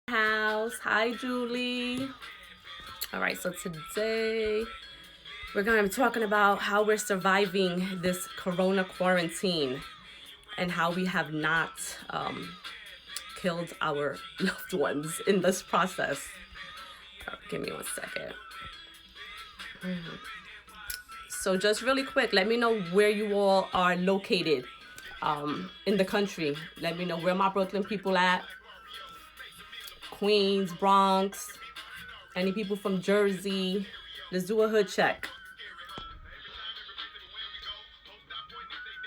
House. Hi, Julie. All right, so today we're going to be talking about how we're surviving this corona quarantine and how we have not killed our loved ones in this process. Give me one second. So, just really quick, let me know where you all are located in the country. Let me know where my Brooklyn people at. Queens, Bronx, any people from Jersey. Let's do a hood check.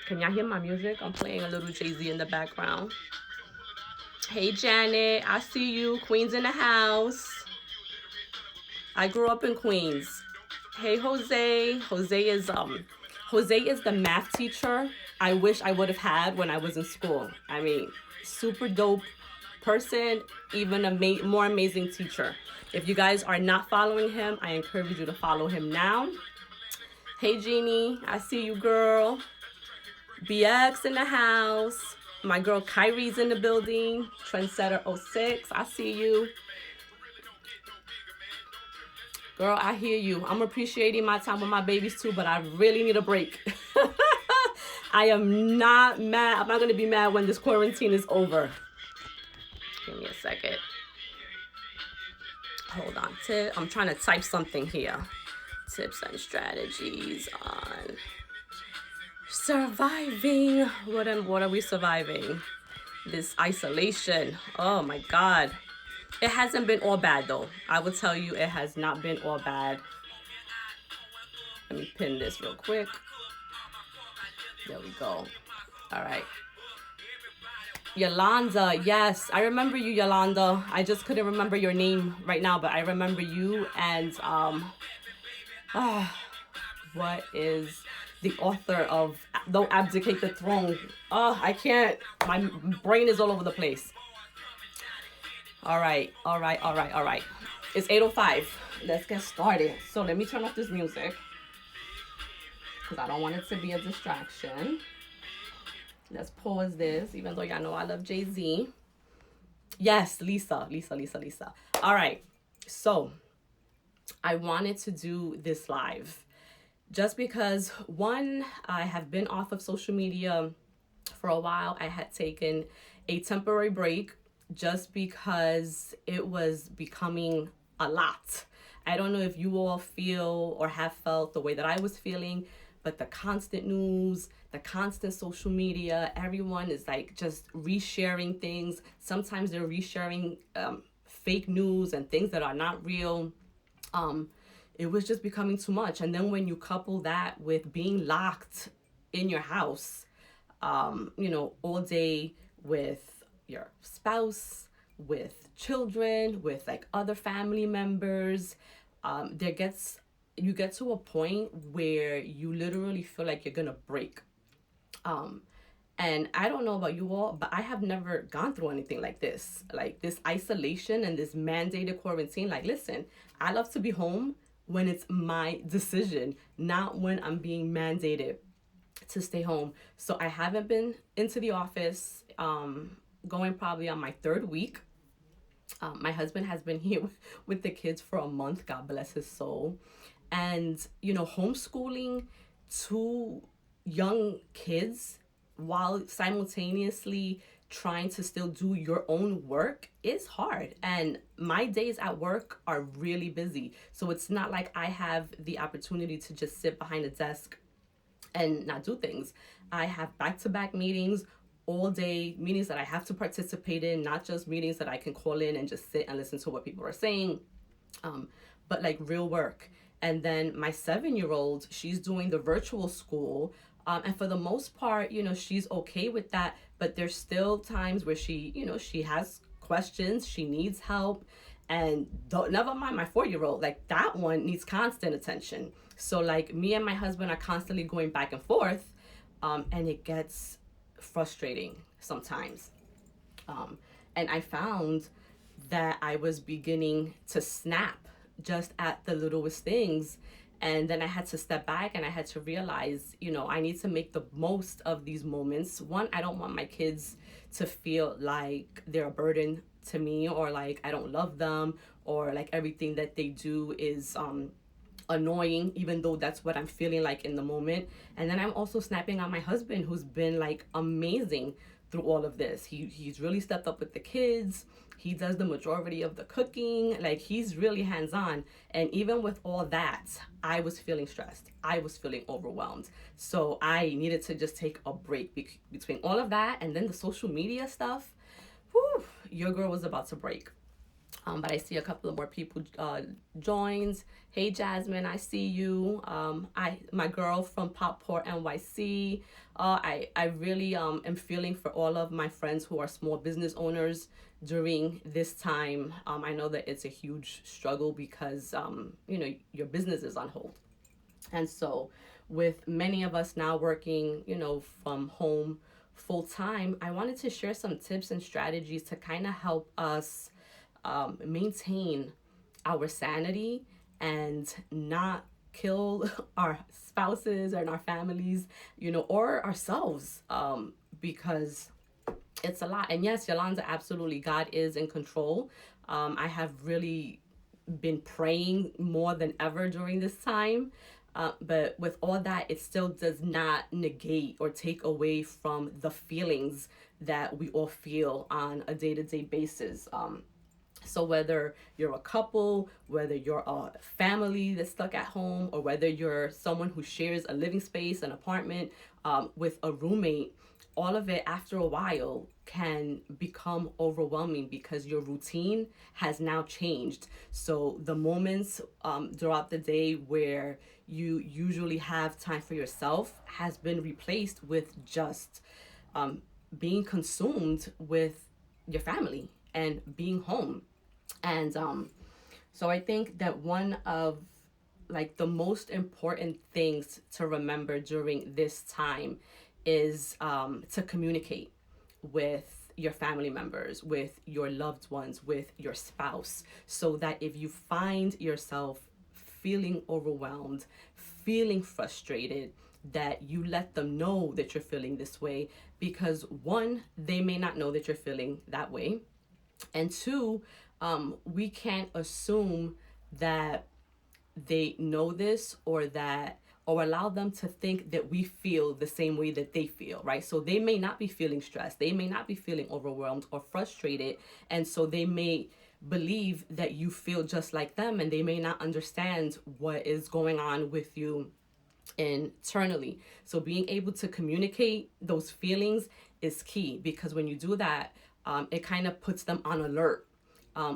Can y'all hear my music? I'm playing a little Jay-Z in the background. Hey, Janet, I see you. Queens in the house. I grew up in Queens. Hey, Jose. Jose is the math teacher I wish I would have had when I was in school. I mean, super dope person, even a more amazing teacher. If you guys are not following him, I encourage you to follow him now. Hey, Jeannie, I see you, girl. BX in the house. My girl Kyrie's in the building. Trendsetter 06, I see you. Girl, I hear you. I'm appreciating my time with my babies too, but I really need a break. I am not mad. I'm not going to be mad when this quarantine is over. Give me a second. Hold on. I'm trying to type something here. Tips and strategies on surviving. What are we surviving? This isolation. Oh my God. It hasn't been all bad though. I will tell you, it has not been all bad. Let me pin this real quick. There we go. All right. Yolanda, yes, I remember you, Yolanda. I just couldn't remember your name right now, but I remember you. And what is the author of Don't Abdicate the Throne? Oh, I can't. My brain is all over the place. All right. It's 8:05. Let's get started. So let me turn off this music because I don't want it to be a distraction. Let's pause this, even though y'all know I love Jay-Z. Yes, Lisa. All right. So I wanted to do this live just because, one, I have been off of social media for a while. I had taken a temporary break just because it was becoming a lot. I don't know if you all feel or have felt the way that I was feeling, but the constant news, the constant social media, everyone is like just resharing things. Sometimes they're resharing fake news and things that are not real. It was just becoming too much. And then when you couple that with being locked in your house, all day with your spouse, with children, with like other family members, you get to a point where you literally feel like you're gonna break. And I don't know about you all, but I have never gone through anything like this isolation and this mandated quarantine. Like, listen, I love to be home when it's my decision, not when I'm being mandated to stay home. So I haven't been into the office, going probably on my third week. My husband has been here with the kids for a month, God bless his soul. And, homeschooling two young kids while simultaneously trying to still do your own work is hard. And my days at work are really busy. So it's not like I have the opportunity to just sit behind a desk and not do things. I have back-to-back meetings all day, meetings that I have to participate in, not just meetings that I can call in and just sit and listen to what people are saying, but like real work. And then my 7-year-old, she's doing the virtual school. And for the most part, she's okay with that. But there's still times where she has questions, she needs help. And never mind my 4-year-old, like that one needs constant attention. So like me and my husband are constantly going back and forth. And it gets frustrating sometimes. And I found that I was beginning to snap just at the littlest things. And then I had to step back and I had to realize, I need to make the most of these moments. One, I don't want my kids to feel like they're a burden to me, or like I don't love them, or like everything that they do is annoying, even though that's what I'm feeling like in the moment. And then I'm also snapping on my husband, who's been like amazing through all of this. He's really stepped up with the kids. He does the majority of the cooking. Like, he's really hands-on. And even with all that, I was feeling stressed. I was feeling overwhelmed. So I needed to just take a break between all of that and then the social media stuff. Whew, your girl was about to break. But I see a couple of more people joined. Hey Jasmine, I see you. My girl from Popport NYC. I really am feeling for all of my friends who are small business owners during this time. I know that it's a huge struggle because your business is on hold. And so with many of us now working, from home full time, I wanted to share some tips and strategies to kind of help us maintain our sanity and not kill our spouses and our families, or ourselves, because it's a lot. And yes, Yolanda, absolutely, God is in control. I have really been praying more than ever during this time. But with all that, it still does not negate or take away from the feelings that we all feel on a day-to-day basis. So whether you're a couple, whether you're a family that's stuck at home, or whether you're someone who shares a living space, an apartment, with a roommate, all of it after a while can become overwhelming because your routine has now changed. So the moments throughout the day where you usually have time for yourself has been replaced with just being consumed with your family and being home. And so I think that one of like the most important things to remember during this time is to communicate with your family members, with your loved ones, with your spouse, so that if you find yourself feeling overwhelmed, feeling frustrated, that you let them know that you're feeling this way, because one, they may not know that you're feeling that way, and two, we can't assume that they know this, or allow them to think that we feel the same way that they feel, right? So they may not be feeling stressed, they may not be feeling overwhelmed or frustrated, and so they may believe that you feel just like them, and they may not understand what is going on with you internally. So being able to communicate those feelings is key, because when you do that, it kind of puts them on alert,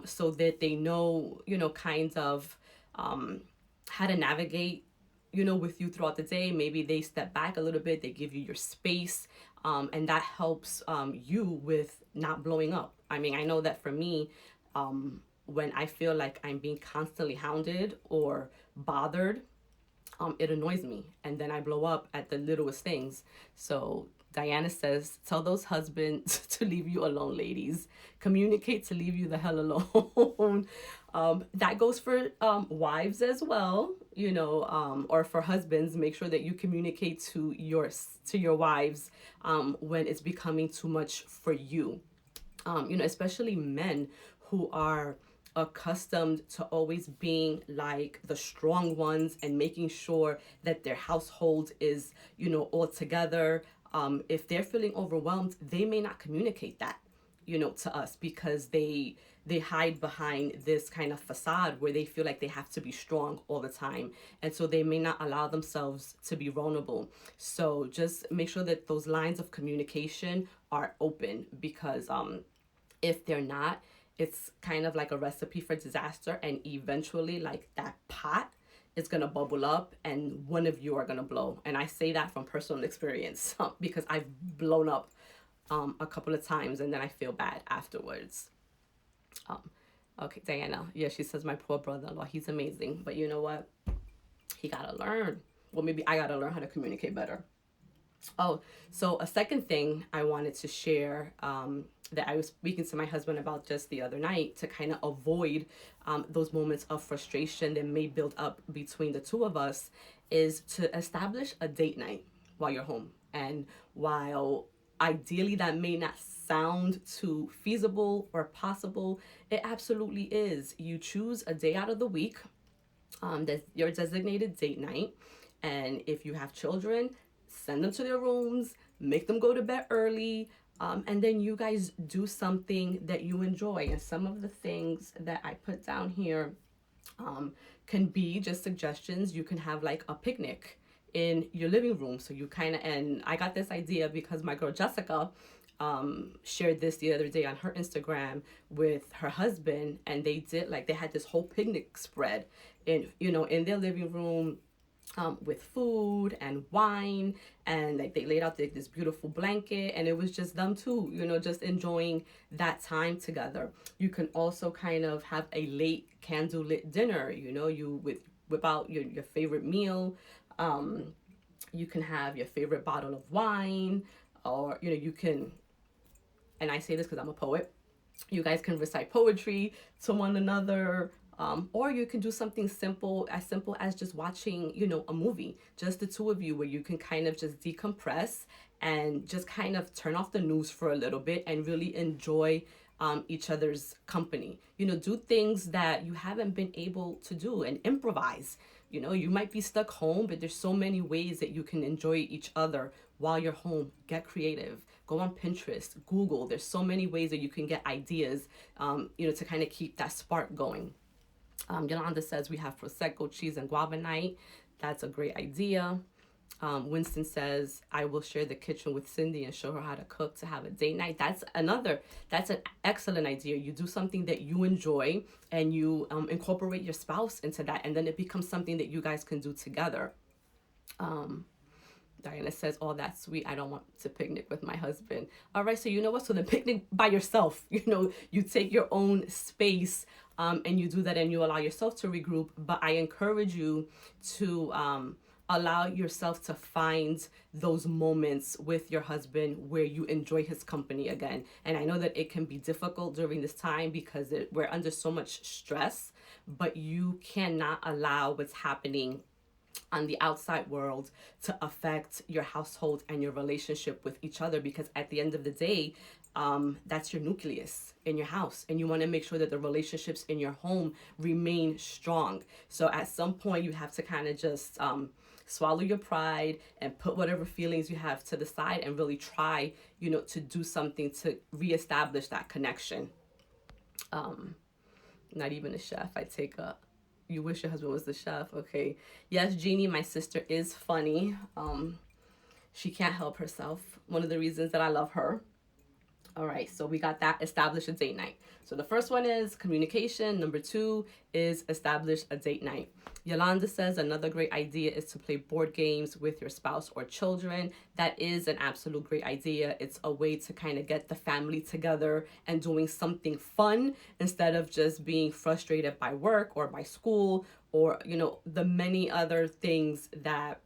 so that they know, kind of how to navigate, with you throughout the day. Maybe they step back a little bit, they give you your space, and that helps you with not blowing up. I mean, I know that for me, when I feel like I'm being constantly hounded or bothered, it annoys me, and then I blow up at the littlest things. So Diana says, tell those husbands to leave you alone, ladies. Communicate to leave you the hell alone. That goes for wives as well, or for husbands. Make sure that you communicate to your wives when it's becoming too much for you. Especially men who are accustomed to always being like the strong ones and making sure that their household is, all together. If they're feeling overwhelmed, they may not communicate that, to us, because they hide behind this kind of facade where they feel like they have to be strong all the time. And so they may not allow themselves to be vulnerable. So just make sure that those lines of communication are open, because if they're not, it's kind of like a recipe for disaster, and eventually like that pot is gonna bubble up and one of you are gonna blow. And I say that from personal experience because I've blown up a couple of times, and then I feel bad afterwards. Okay, Diana, yeah, she says, my poor brother-in-law, he's amazing, but you know what? He gotta learn. Well, maybe I gotta learn how to communicate better. Oh, so a second thing I wanted to share, that I was speaking to my husband about just the other night to kind of avoid those moments of frustration that may build up between the two of us, is to establish a date night while you're home. And while ideally that may not sound too feasible or possible, it absolutely is. You choose a day out of the week, that's your designated date night. And if you have children, send them to their rooms, make them go to bed early, and then you guys do something that you enjoy. And some of the things that I put down here um, can be just suggestions. You can have like a picnic in your living room. So you kind of, and I got this idea because my girl Jessica shared this the other day on her Instagram with her husband, and they did like they had this whole picnic spread in, in their living room, with food and wine, and like they laid out this beautiful blanket, and it was just them two, just enjoying that time together. You can also kind of have a late candlelit dinner. You whip out your favorite meal. You can have your favorite bottle of wine, or you can, and I say this because I'm a poet, you guys can recite poetry to one another. Or you can do something simple as just watching, a movie, just the two of you, where you can kind of just decompress and just kind of turn off the news for a little bit and really enjoy each other's company. Do things that you haven't been able to do and improvise. You might be stuck home, but there's so many ways that you can enjoy each other while you're home. Get creative. Go on Pinterest, Google. There's so many ways that you can get ideas, to kind of keep that spark going. Yolanda says we have Prosecco, cheese, and guava night. That's a great idea. Winston says, I will share the kitchen with Cindy and show her how to cook to have a date night. That's an excellent idea. You do something that you enjoy, and you incorporate your spouse into that, and then it becomes something that you guys can do together. Diana says, oh, that's sweet. I don't want to picnic with my husband. All right, so you know what? So the picnic by yourself, you take your own space, and you do that, and you allow yourself to regroup. But I encourage you to allow yourself to find those moments with your husband where you enjoy his company again. And I know that it can be difficult during this time because we're under so much stress, but you cannot allow what's happening on the outside world to affect your household and your relationship with each other, because at the end of the day, that's your nucleus in your house, and you want to make sure that the relationships in your home remain strong. So at some point you have to kind of just swallow your pride and put whatever feelings you have to the side and really try, to do something to reestablish that connection. Not even a chef. I take a, you wish your husband was the chef. Okay. Yes, Jeannie, my sister is funny. She can't help herself. One of the reasons that I love her. All right, so we got that, establish a date night. So the first one is communication. Number 2 is establish a date night. Yolanda says another great idea is to play board games with your spouse or children. That is an absolute great idea. It's a way to kind of get the family together and doing something fun instead of just being frustrated by work or by school or, the many other things that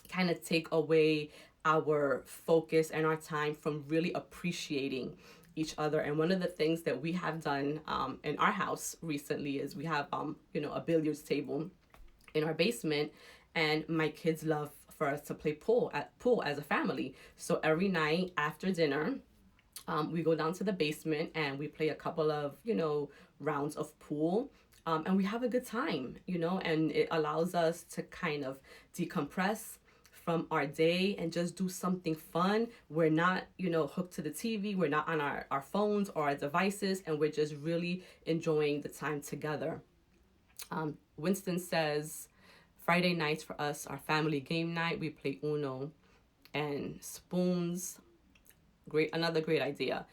kind of take away our focus and our time from really appreciating each other. And one of the things that we have done in our house recently is we have a billiards table in our basement, and my kids love for us to play pool as a family. So every night after dinner, we go down to the basement and we play a couple of rounds of pool. And we have a good time, and it allows us to kind of decompress from our day and just do something fun. We're not, hooked to the TV. We're not on our phones or our devices, and we're just really enjoying the time together. Winston says, Friday nights for us are family game night. We play Uno and spoons. Another great idea.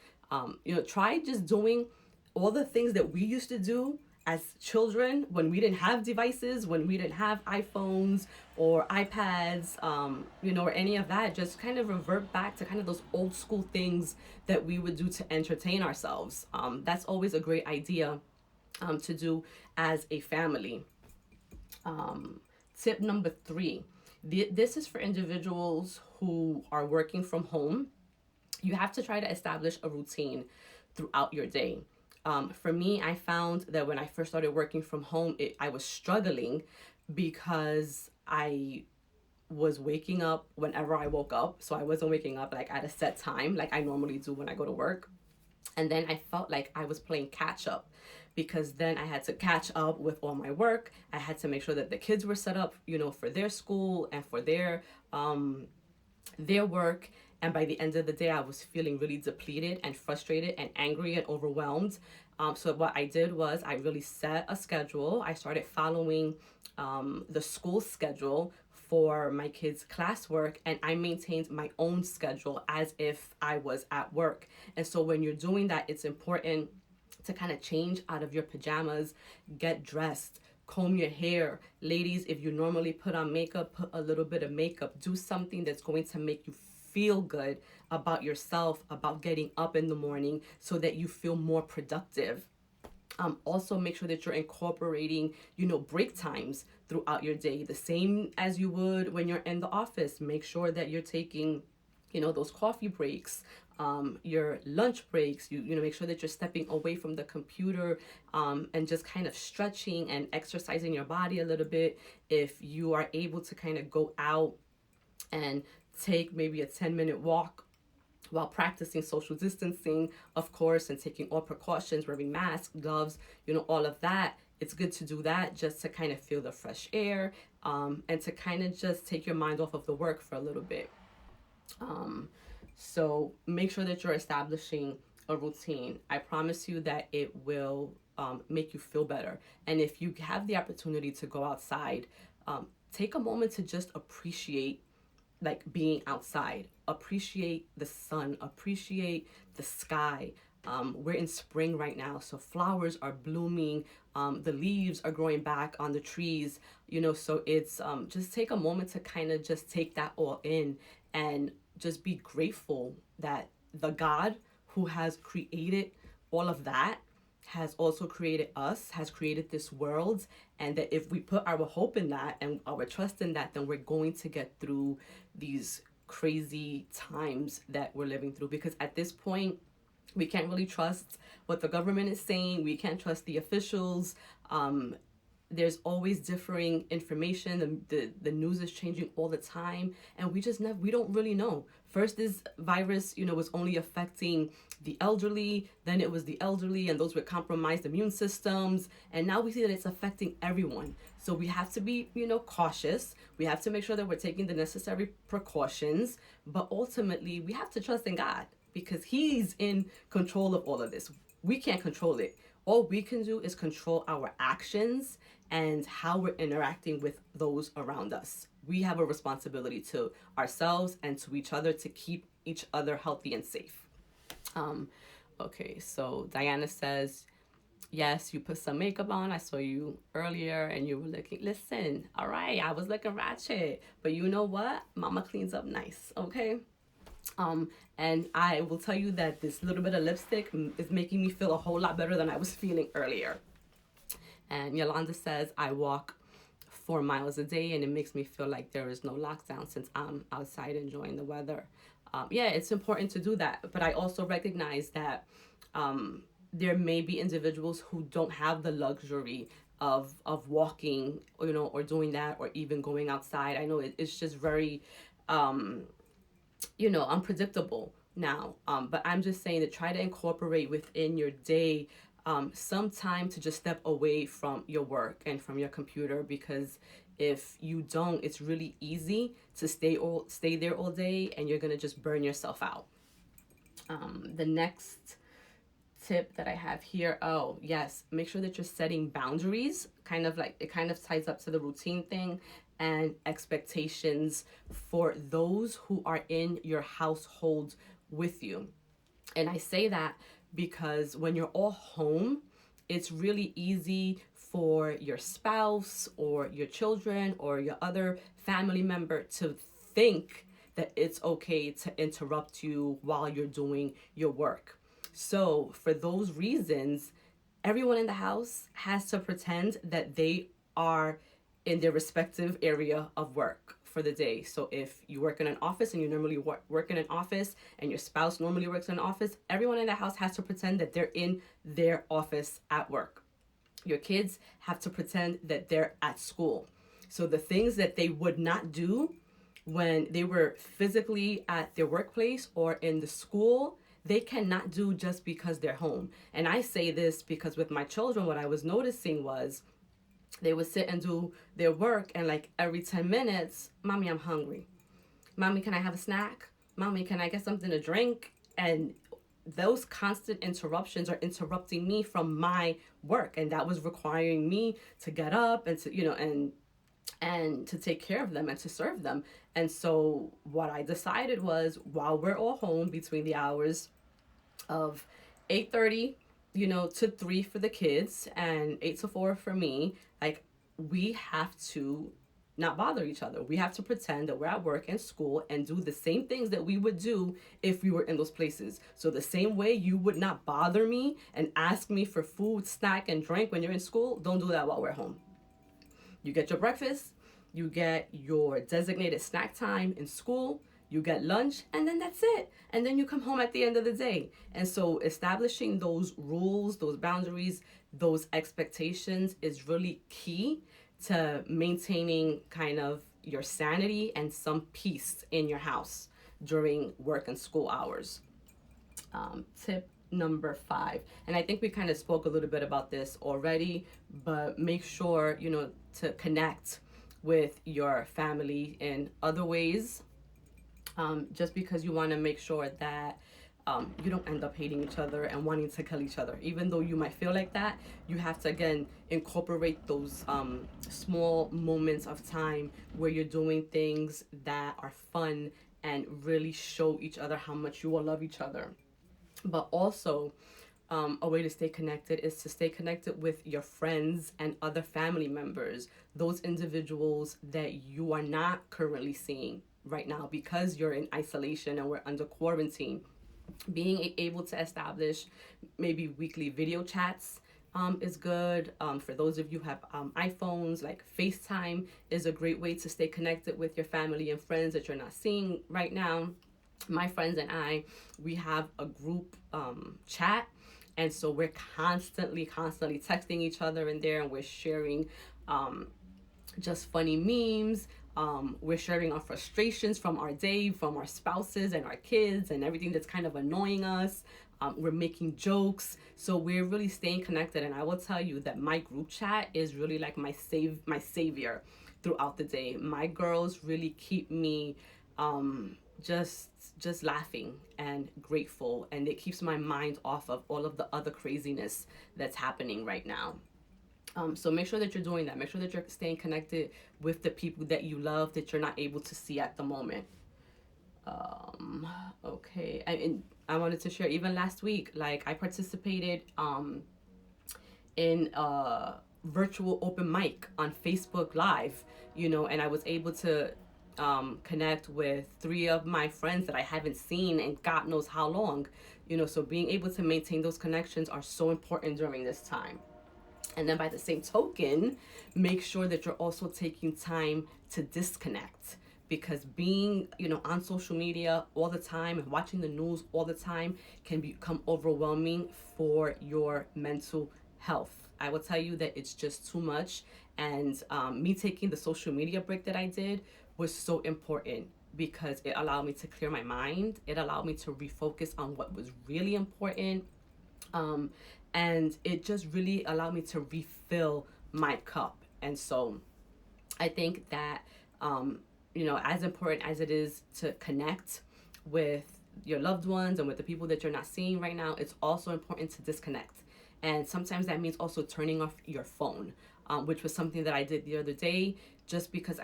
Try just doing all the things that we used to do as children when we didn't have devices, when we didn't have iPhones or iPads, or any of that. Just kind of revert back to kind of those old school things that we would do to entertain ourselves. That's always a great idea to do as a family. Tip number 3, This is for individuals who are working from home. You have to try to establish a routine throughout your day. For me, I found that when I first started working from home, I was struggling because I was waking up whenever I woke up. So I wasn't waking up like at a set time like I normally do when I go to work. And then I felt like I was playing catch up because then I had to catch up with all my work. I had to make sure that the kids were set up, for their school and for their work. And by the end of the day, I was feeling really depleted and frustrated and angry and overwhelmed. So what I did was I really set a schedule. I started following the school schedule for my kids' classwork, and I maintained my own schedule as if I was at work. And so when you're doing that, it's important to kind of change out of your pajamas, get dressed, comb your hair. Ladies, if you normally put on makeup, put a little bit of makeup. Do something that's going to make you feel good about yourself, about getting up in the morning so that you feel more productive. Also make sure that you're incorporating, break times throughout your day, the same as you would when you're in the office. Make sure that you're taking, those coffee breaks, your lunch breaks. You know, make sure that you're stepping away from the computer, and just kind of stretching and exercising your body a little bit. If you are able to kind of go out and take maybe a 10-minute walk while practicing social distancing, of course, and taking all precautions, wearing masks, gloves, all of that. It's good to do that just to kind of feel the fresh air, and to kind of just take your mind off of the work for a little bit. So make sure that you're establishing a routine. I promise you that it will make you feel better. And if you have the opportunity to go outside, take a moment to just appreciate like being outside, appreciate the sun, appreciate the sky. We're in spring right now, so flowers are blooming, the leaves are growing back on the trees, so it's just take a moment to kind of just take that all in and just be grateful that the God who has created all of that has also created us, has created this world, and that if we put our hope in that and our trust in that, then we're going to get through these crazy times that we're living through. Because at this point, we can't really trust what the government is saying. We can't trust the officials. There's always differing information. The news is changing all the time, and we don't really know. First, this virus, was only affecting the elderly. Then it was the elderly and those with compromised immune systems, and now we see that it's affecting everyone. So we have to be, cautious. We have to make sure that we're taking the necessary precautions, but ultimately we have to trust in God because He's in control of all of this. We can't control it. All we can do is control our actions and how we're interacting with those around us. We have a responsibility to ourselves and to each other to keep each other healthy and safe. Okay, so Diana says, yes, you put some makeup on. I saw you earlier and you were looking, listen, all right, I was looking ratchet. But you know what? Mama cleans up nice, okay? And I will tell you that this little bit of lipstick is making me feel a whole lot better than I was feeling earlier. And Yolanda says, I walk 4 miles a day and it makes me feel like there is no lockdown since I'm outside enjoying the weather. Yeah, it's important to do that. But I also recognize that there may be individuals who don't have the luxury of walking, or doing that, or even going outside. I know it's just very unpredictable now. But I'm just saying that try to incorporate within your day some time to just step away from your work and from your computer, because if you don't, it's really easy to stay there all day and you're gonna just burn yourself out. The next tip that I have here, oh yes, make sure that you're setting boundaries, kind of ties up to the routine thing, and expectations for those who are in your household with you. And I say that because when you're all home, it's really easy for your spouse or your children or your other family member to think that it's okay to interrupt you while you're doing your work. So for those reasons, everyone in the house has to pretend that they are in their respective area of work. for the day. So if you work in an office and you normally work in an office and your spouse normally works in an office, everyone in the house has to pretend that they're in their office at work. Your kids have to pretend that they're at school. So the things that they would not do when they were physically at their workplace or in the school, they cannot do just because they're home. And I say this because with my children, what I was noticing was they would sit and do their work, and like every 10 minutes, Mommy, I'm hungry. Mommy, can I have a snack? Mommy, can I get something to drink? And those constant interruptions are interrupting me from my work, and that was requiring me to get up and to, and to take care of them and to serve them. And so what I decided was, while we're all home between the hours of 8:30 to 3 for the kids and 8 to 4 for me, like, we have to not bother each other. We have to pretend that we're at work and school and do the same things that we would do if we were in those places. So the same way you would not bother me and ask me for food, snack, and drink when you're in school, don't do that while we're home. You get your breakfast, you get your designated snack time in school, you get lunch, and then that's it. And then you come home at the end of the day. And so establishing those rules, those boundaries, those expectations is really key to maintaining kind of your sanity and some peace in your house during work and school hours. Tip number 5, and I think we kind of spoke a little bit about this already, but make sure to connect with your family in other ways, just because you want to make sure that you don't end up hating each other and wanting to kill each other. Even though you might feel like that, you have to, again, incorporate those small moments of time where you're doing things that are fun and really show each other how much you will love each other. But also, a way to stay connected is to stay connected with your friends and other family members, those individuals that you are not currently seeing right now because you're in isolation and we're under quarantine. Being able to establish maybe weekly video chats is good. For those of you who have iPhones, like FaceTime is a great way to stay connected with your family and friends that you're not seeing right now. My friends and I, we have a group chat, and so we're constantly texting each other in there, and we're sharing just funny memes. We're sharing our frustrations from our day, from our spouses and our kids and everything that's kind of annoying us. We're making jokes. So we're really staying connected. And I will tell you that my group chat is really like my savior throughout the day. My girls really keep me just laughing and grateful, and it keeps my mind off of all of the other craziness that's happening right now. So make sure that you're doing that. Make sure that you're staying connected with the people that you love that you're not able to see at the moment. Okay. And I wanted to share, even last week, like, I participated in a virtual open mic on Facebook Live, and I was able to connect with 3 of my friends that I haven't seen in God knows how long, so being able to maintain those connections are so important during this time. And then by the same token, make sure that you're also taking time to disconnect, because being, on social media all the time and watching the news all the time can become overwhelming for your mental health. I will tell you that it's just too much. And me taking the social media break that I did was so important, because it allowed me to clear my mind. It allowed me to refocus on what was really important. And it just really allowed me to refill my cup. And so I think that, as important as it is to connect with your loved ones and with the people that you're not seeing right now, it's also important to disconnect. And sometimes that means also turning off your phone, which was something that I did the other day, just because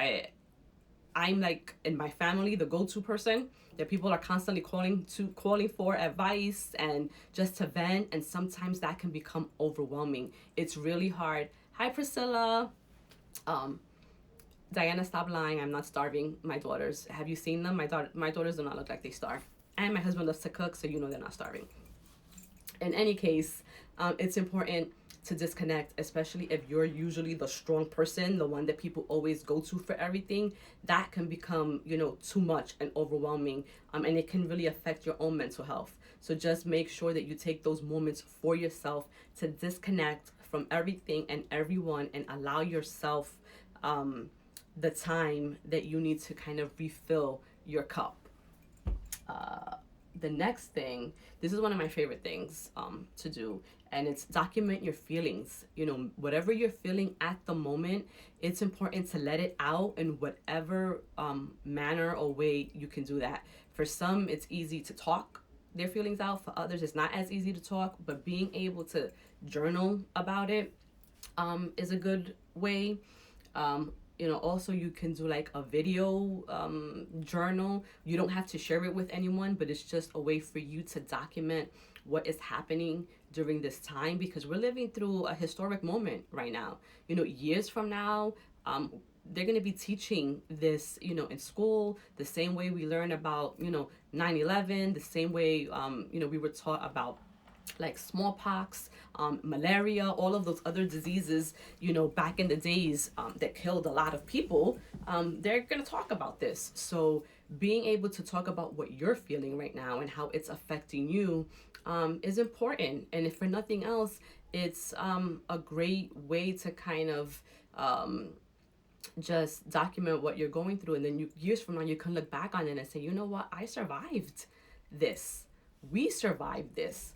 I'm like, in my family, the go-to person that people are constantly calling for advice and just to vent, and sometimes that can become overwhelming. It's really hard. Hi, Priscilla. Diana, stop lying. I'm not starving my daughters. Have you seen them? My daughters do not look like they starve. And my husband loves to cook, so they're not starving. In any case, it's important to disconnect, especially if you're usually the strong person, the one that people always go to for everything. That can become, too much and overwhelming, and it can really affect your own mental health. So just make sure that you take those moments for yourself to disconnect from everything and everyone, and allow yourself the time that you need to kind of refill your cup. The next thing, this is one of my favorite things to do, and it's document your feelings. Whatever you're feeling at the moment, it's important to let it out in whatever manner or way you can do that. For some, it's easy to talk their feelings out. For others, it's not as easy to talk, but being able to journal about it is a good way. Also you can do like a video journal. You don't have to share it with anyone, but it's just a way for you to document what is happening during this time, because we're living through a historic moment right now. Years from now, they're going to be teaching this, in school, the same way we learn about, 9/11, the same way, we were taught about like smallpox, malaria, all of those other diseases, back in the days that killed a lot of people. They're going to talk about this. So being able to talk about what you're feeling right now and how it's affecting you is important. And if for nothing else, it's a great way to kind of just document what you're going through. And then years from now, you can look back on it and say, you know what, I survived this. We survived this.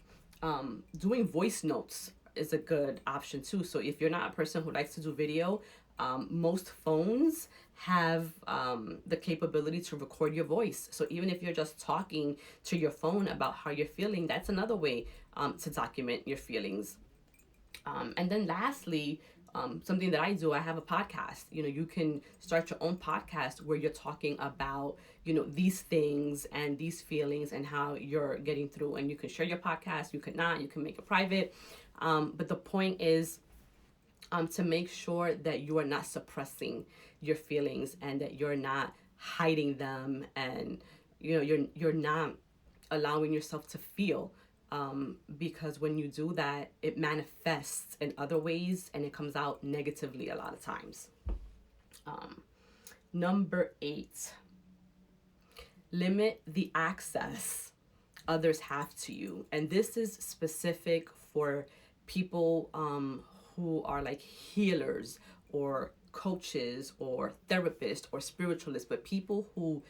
Doing voice notes is a good option too. So if you're not a person who likes to do video, most phones have the capability to record your voice. So even if you're just talking to your phone about how you're feeling, that's another way to document your feelings. And then lastly, something that I do, I have a podcast. You can start your own podcast where you're talking about, these things and these feelings and how you're getting through. And you can share your podcast, you can not, you can make it private. But the point is to make sure that you are not suppressing your feelings and that you're not hiding them, and, you're not allowing yourself to feel. Because when you do that, it manifests in other ways and it comes out negatively a lot of times. Number 8, limit the access others have to you. And this is specific for people who are like healers or coaches or therapists or spiritualists, but people who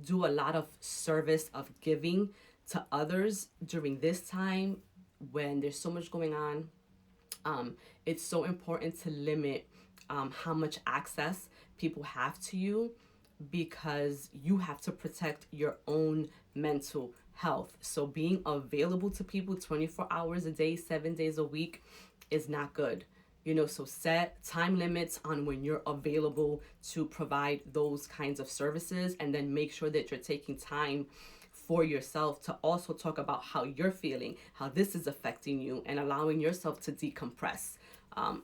do a lot of service of giving to others during this time when there's so much going on. It's so important to limit how much access people have to you, because you have to protect your own mental health. So being available to people 24 hours a day, 7 days a week is not good. So set time limits on when you're available to provide those kinds of services, and then make sure that you're taking time for yourself to also talk about how you're feeling, how this is affecting you, and allowing yourself to decompress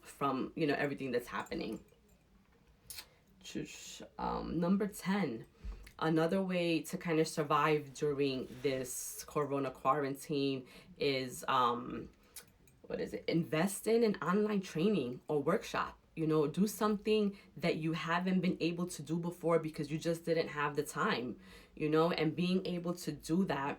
from, everything that's happening. Number 10, another way to kind of survive during this corona quarantine is, invest in an online training or workshop. Do something that you haven't been able to do before because you just didn't have the time, and being able to do that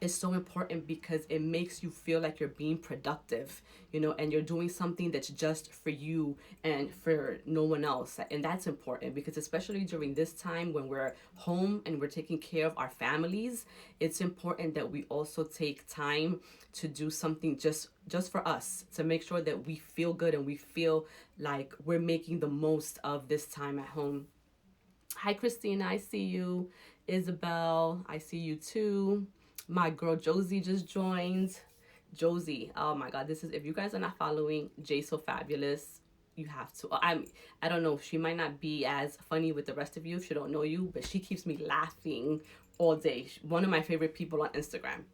is so important because it makes you feel like you're being productive, and you're doing something that's just for you and for no one else. And that's important because especially during this time when we're home and we're taking care of our families, it's important that we also take time to do something just for us, to make sure that we feel good and we feel like we're making the most of this time at home. Hi, Christina, I see you. Isabel, I see you too. My girl Josie just joined. Josie, oh my God, this is, if you guys are not following Jay So Fabulous, you have to. I don't know, she might not be as funny with the rest of you if she don't know you, but she keeps me laughing all day. One of my favorite people on Instagram.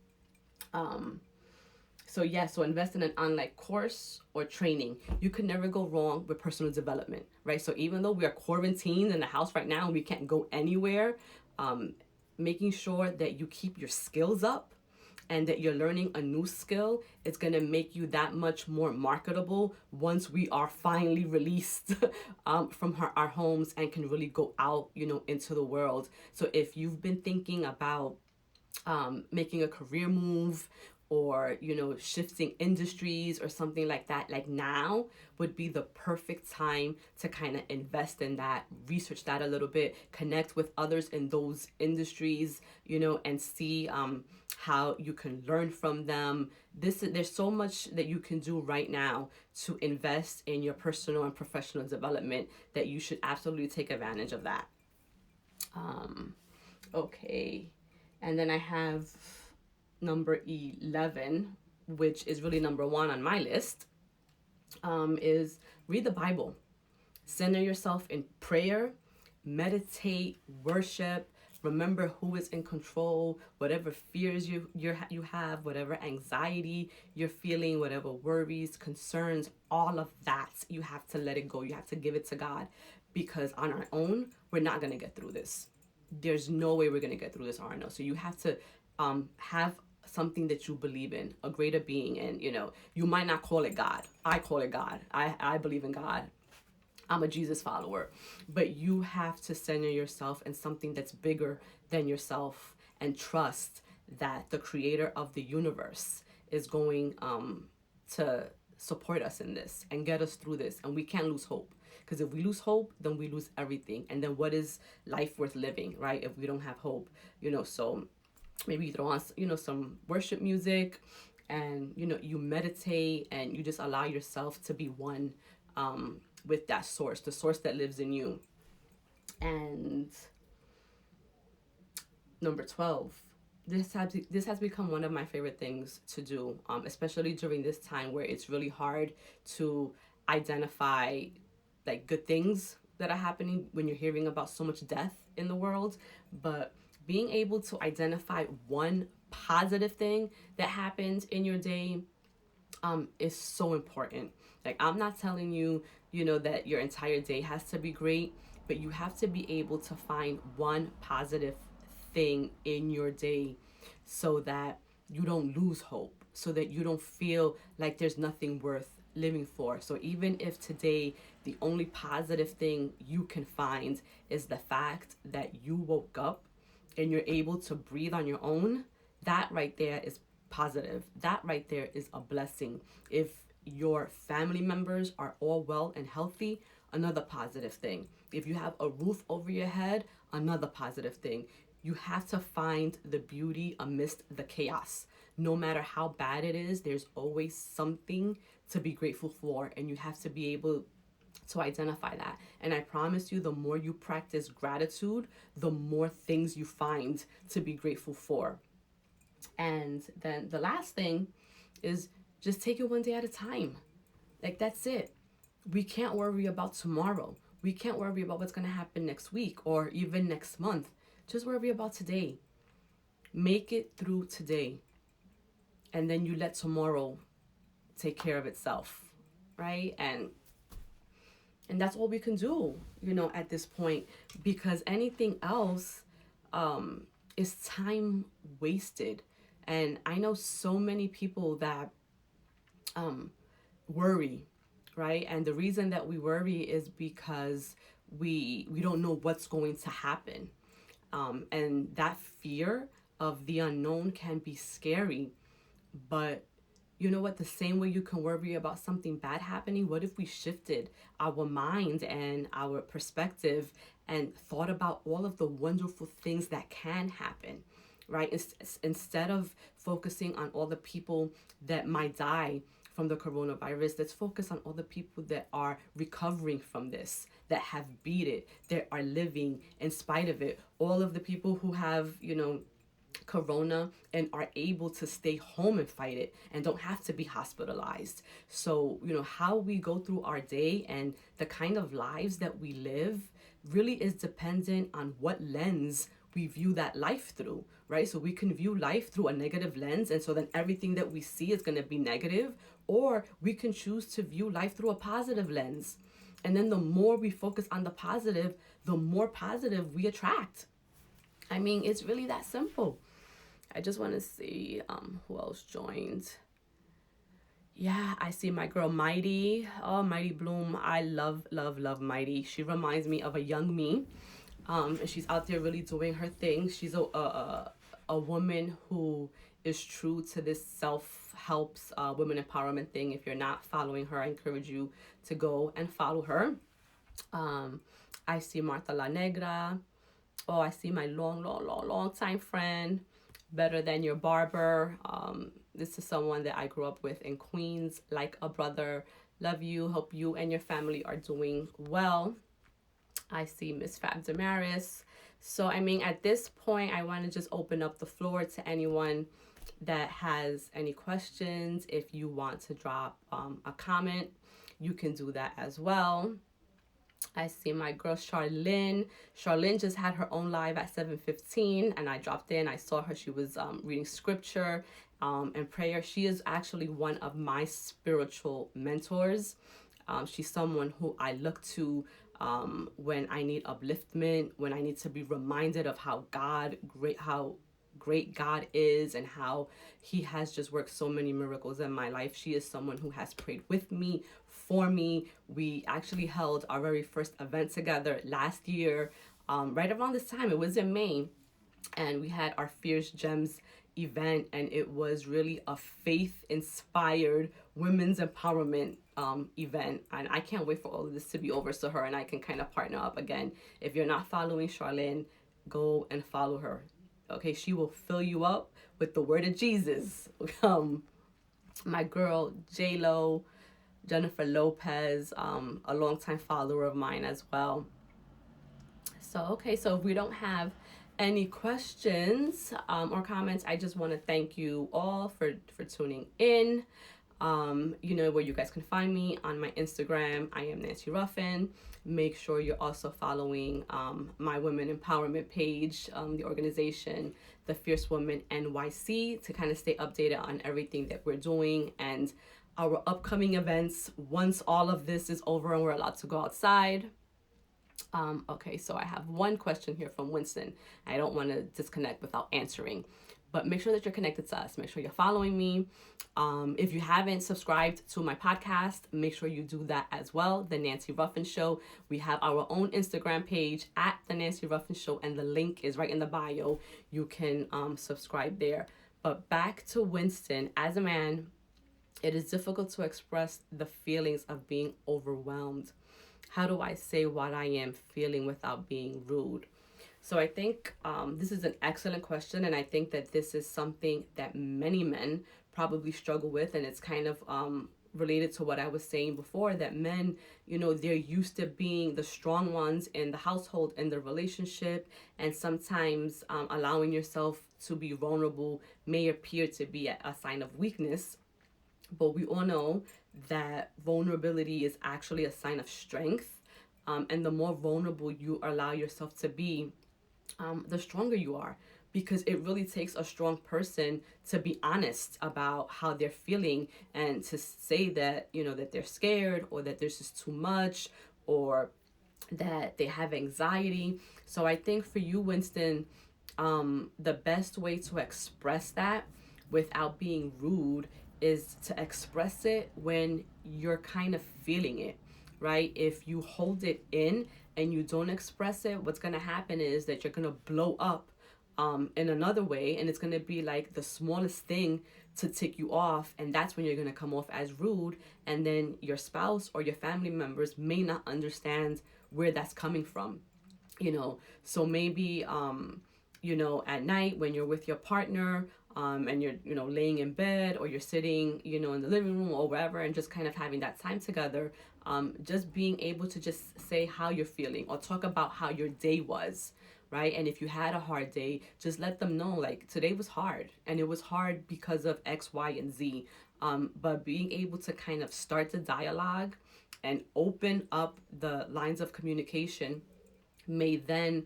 So invest in an online course or training. You can never go wrong with personal development, right? So even though we are quarantined in the house right now and we can't go anywhere, making sure that you keep your skills up and that you're learning a new skill, it's going to make you that much more marketable once we are finally released from our homes and can really go out, into the world. So if you've been thinking about making a career move, or shifting industries or something like that, like now would be the perfect time to kind of invest in that, research that a little bit, connect with others in those industries, and see how you can learn from them. There's so much that you can do right now to invest in your personal and professional development, that you should absolutely take advantage of that. Okay, and then I have number 11, which is really number 1 on my list, is read the Bible. Center yourself in prayer, meditate, worship. Remember who is in control. Whatever fears you have, whatever anxiety you're feeling, whatever worries, concerns, all of that, you have to let it go. You have to give it to God, because on our own, we're not going to get through this. There's no way we're going to get through this on our own. So you have to have something that you believe in, a greater being. And you might not call it God. I call it God. I believe in God. I'm a Jesus follower. But you have to center yourself in something that's bigger than yourself, and trust that the creator of the universe is going to support us in this and get us through this. And we can't lose hope, because if we lose hope, then we lose everything. And then what is life worth living, right, if we don't have hope? So maybe you throw on some worship music, and you meditate, and you just allow yourself to be one with that source, the source that lives in you. And number 12, this has become one of my favorite things to do, especially during this time where it's really hard to identify like good things that are happening when you're hearing about so much death in the world. But being able to identify one positive thing that happened in your day is so important. Like, I'm not telling you, that your entire day has to be great, but you have to be able to find one positive thing in your day, so that you don't lose hope, so that you don't feel like there's nothing worth living for. So even if today the only positive thing you can find is the fact that you woke up and you're able to breathe on your own, that right there is positive. That right there is a blessing. If your family members are all well and healthy, another positive thing. If you have a roof over your head, another positive thing. You have to find the beauty amidst the chaos. No matter how bad it is, there's always something to be grateful for, and you have to be able to identify that. And I promise you, the more you practice gratitude, the more things you find to be grateful for. And then the last thing is just take it one day at a time. Like, that's it. We can't worry about tomorrow. We can't worry about what's going to happen next week or even next month. Just worry about today. Make it through today. And then you let tomorrow take care of itself, right? And that's all we can do, at this point, because anything else is time wasted. And I know so many people that worry, right? And the reason that we worry is because we don't know what's going to happen. And that fear of the unknown can be scary. But you know what? The same way you can worry about something bad happening, what if we shifted our mind and our perspective and thought about all of the wonderful things that can happen, right? Instead of focusing on all the people that might die from the coronavirus, let's focus on all the people that are recovering from this, that have beat it, that are living in spite of it. All of the people who have, corona and are able to stay home and fight it and don't have to be hospitalized. So, how we go through our day and the kind of lives that we live really is dependent on what lens we view that life through, right? So we can view life through a negative lens, and so then everything that we see is going to be negative, or we can choose to view life through a positive lens. And then the more we focus on the positive, the more positive we attract. I mean, it's really that simple. I just want to see who else joined. Yeah, I see my girl Mighty. Oh, Mighty Bloom. I love, love, love Mighty. She reminds me of a young me. And she's out there really doing her thing. She's a woman who is true to this self-helps women empowerment thing. If you're not following her, I encourage you to go and follow her. I see Marta La Negra. Oh, I see my long time friend, Better Than Your Barber. This is someone that I grew up with in Queens, like a brother. Love you. Hope you and your family are doing well. I see Miss Fab Damaris. So, I mean, at this point, I want to just open up the floor to anyone that has any questions. If you want to drop a comment, you can do that as well. I see my girl Charlene. Charlene just had her own live at 7:15, and I dropped in. I saw her. She was reading scripture and prayer. She is actually one of my spiritual mentors. She's someone who I look to when I need upliftment, when I need to be reminded of how great God is and how he has just worked so many miracles in my life. She is someone who has prayed with me, for me. We actually held our very first event together last year, right around this time. It was in May, and we had our Fierce Gems event, and it was really a faith-inspired women's empowerment event, and I can't wait for all of this to be over so her and I can kind of partner up again. If you're not following Charlene, go and follow her. Okay, she will fill you up with the word of Jesus. My girl J-Lo, Jennifer Lopez, a longtime follower of mine as well. So, okay, so if we don't have any questions or comments, I just want to thank you all for tuning in. You know where you guys can find me on my Instagram. I am Nancy Ruffin. Make sure you're also following my women empowerment page, the organization, the Fierce Woman NYC, to kind of stay updated on everything that we're doing and our upcoming events once all of this is over and we're allowed to go outside. Okay, so I have one question here from Winston. I don't want to disconnect without answering, but make sure that you're connected to us. Make sure you're following me. If you haven't subscribed to my podcast, make sure you do that as well. The Nancy Ruffin Show. We have our own Instagram page at The Nancy Ruffin Show, and the link is right in the bio. You can subscribe there. But back to Winston. As a man, it is difficult to express the feelings of being overwhelmed. How do I say what I am feeling without being rude? So I think this is an excellent question, and I think that this is something that many men probably struggle with, and it's kind of related to what I was saying before, that men, you know, they're used to being the strong ones in the household, in the relationship, and sometimes allowing yourself to be vulnerable may appear to be a sign of weakness. But we all know that vulnerability is actually a sign of strength. And the more vulnerable you allow yourself to be, the stronger you are. Because it really takes a strong person to be honest about how they're feeling and to say that, you know, that they're scared or that there's just too much or that they have anxiety. So I think for you, Winston, the best way to express that without being rude is to express it when you're kind of feeling it, right? If you hold it in and you don't express it, what's going to happen is that you're going to blow up in another way, and it's going to be like the smallest thing to tick you off, and that's when you're going to come off as rude, and then your spouse or your family members may not understand where that's coming from, you know. So maybe you know, at night when you're with your partner, and you're, you know, laying in bed or you're sitting, you know, in the living room or wherever, and just kind of having that time together, just being able to just say how you're feeling or talk about how your day was, right? And if you had a hard day, just let them know, like, today was hard and it was hard because of X, Y, and Z. But being able to kind of start the dialogue and open up the lines of communication may then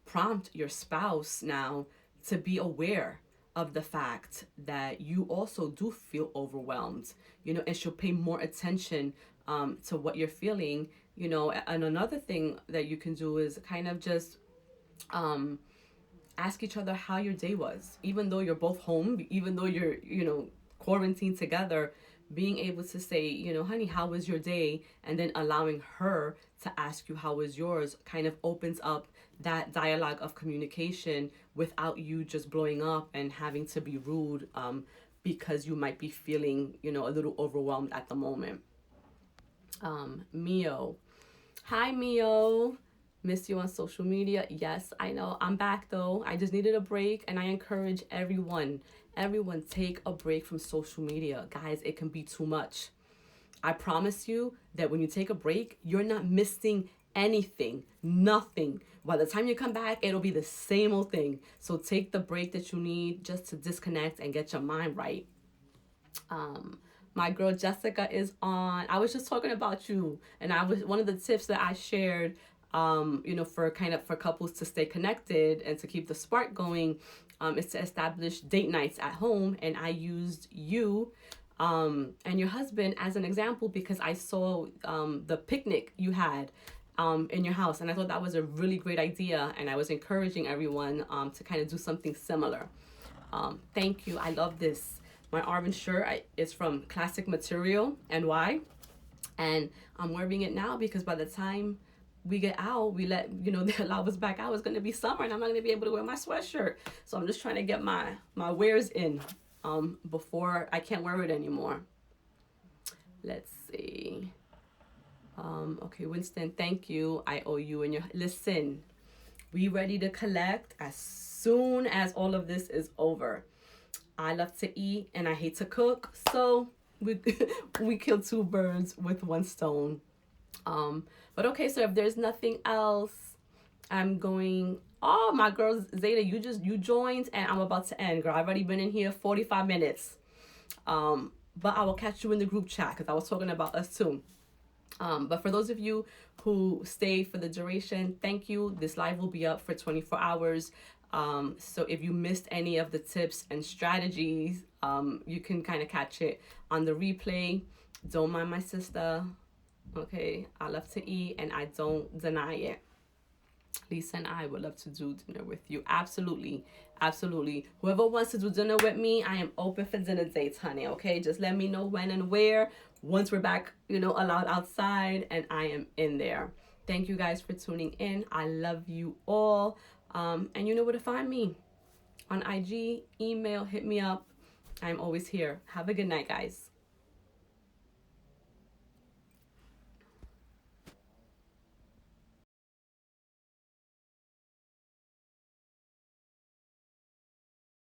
prompt your spouse now to be aware of the fact that you also do feel overwhelmed, you know, and she'll pay more attention to what you're feeling, you know. And another thing that you can do is kind of just ask each other how your day was, even though you're both home, even though you're, quarantined together. Being able to say, honey, how was your day? And then allowing her to ask you how was yours kind of opens up that dialogue of communication without you just blowing up and having to be rude, because you might be feeling, a little overwhelmed at the moment. Mio. Hi, Mio. Miss you on social media. Yes, I know. I'm back though. I just needed a break, and I encourage everyone take a break from social media. Guys, it can be too much. I promise you that when you take a break, you're not missing anything, nothing. By the time you come back, it'll be the same old thing. So take the break that you need just to disconnect and get your mind right. My girl Jessica is on. I was just talking about you, and I was one of the tips that I shared, for couples to stay connected and to keep the spark going, is to establish date nights at home. And I used you and your husband as an example because I saw the picnic you had in your house, and I thought that was a really great idea, and I was encouraging everyone to kind of do something similar. Thank you. I love this. My orange shirt is from Classic Material, NY, and I'm wearing it now because by the time we get out, they allow us back out, it's going to be summer, and I'm not going to be able to wear my sweatshirt. So I'm just trying to get my wears in before I can't wear it anymore. Let's see. Okay, Winston, thank you. I owe you and listen, we ready to collect as soon as all of this is over. I love to eat and I hate to cook, so we kill two birds with one stone. But okay, so if there's nothing else, I'm going. Oh, my girl Zeta, you joined, and I'm about to end, girl. I've already been in here 45 minutes. But I will catch you in the group chat because I was talking about us too. But for those of you who stay for the duration, thank you. This live will be up for 24 hours. So if you missed any of the tips and strategies, you can kind of catch it on the replay. Don't mind my sister. Okay, I love to eat and I don't deny it. Lisa and I would love to do dinner with you. Absolutely. Absolutely. Whoever wants to do dinner with me, I am open for dinner dates, honey. Okay, just let me know when and where. Once we're back, allowed outside, and I am in there. Thank you guys for tuning in. I love you all. And you know where to find me. On IG, email, hit me up. I'm always here. Have a good night, guys.